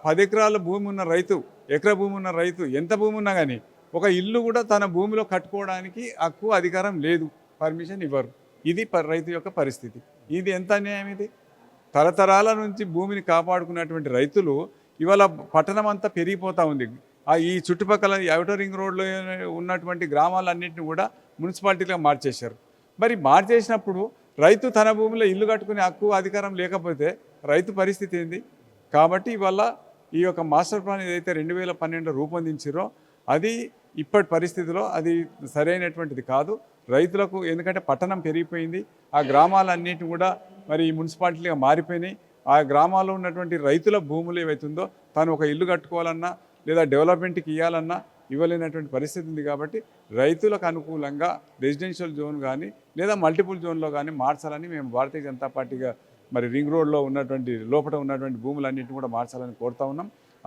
10 ఎకరాల భూమి ఉన్న రైతు, ఎకరా భూమి ఉన్న రైతు, ఎంత భూమి ఉన్నా కానీ ఒక ఇల్లు కూడా తన భూమిలో కట్టుకోవడానికి హక్కు అధికారం లేదు, పర్మిషన్ ఇవ్వరు. ఇది రైతు యొక్క పరిస్థితి. ఇది ఎంత అన్యాయం ఇది? తరతరాల నుంచి భూమిని కాపాడుకున్నటువంటి రైతులు ఇవాళ పట్టణం అంతా పెరిగిపోతూ ఉంది. ఈ చుట్టుపక్కల ఔటర్ రింగ్ రోడ్లో ఉన్నటువంటి గ్రామాలన్నింటినీ కూడా మున్సిపాలిటీగా మార్చేశారు. మరి మార్చేసినప్పుడు రైతు తన భూమిలో ఇల్లు కట్టుకునే హక్కు అధికారం లేకపోతే రైతు పరిస్థితి ఏంది? కాబట్టి ఇవాళ ఈ యొక్క మాస్టర్ ప్లాన్ ఏదైతే 2012 రూపొందించారో అది ఇప్పటి పరిస్థితిలో అది సరైనటువంటిది కాదు రైతులకు. ఎందుకంటే పట్టణం పెరిగిపోయింది, ఆ గ్రామాలన్నింటినీ కూడా మరి మున్సిపాలిటీగా మారిపోయినాయి. ఆ గ్రామాల్లో ఉన్నటువంటి రైతుల భూములు ఏవైతుందో తను ఒక ఇల్లు కట్టుకోవాలన్నా లేదా డెవలప్మెంట్కి ఇవ్వాలన్నా ఇవ్వలేనటువంటి పరిస్థితి ఉంది. కాబట్టి రైతులకు అనుకూలంగా రెసిడెన్షియల్ జోన్ కానీ లేదా మల్టిపుల్ జోన్లో కానీ మార్చాలని మేము భారతీయ జనతా పార్టీగా మరి రింగ్ రోడ్లో ఉన్నటువంటి లోపల ఉన్నటువంటి భూములన్నింటినీ కూడా మార్చాలని కోరుతా ఉన్నాం.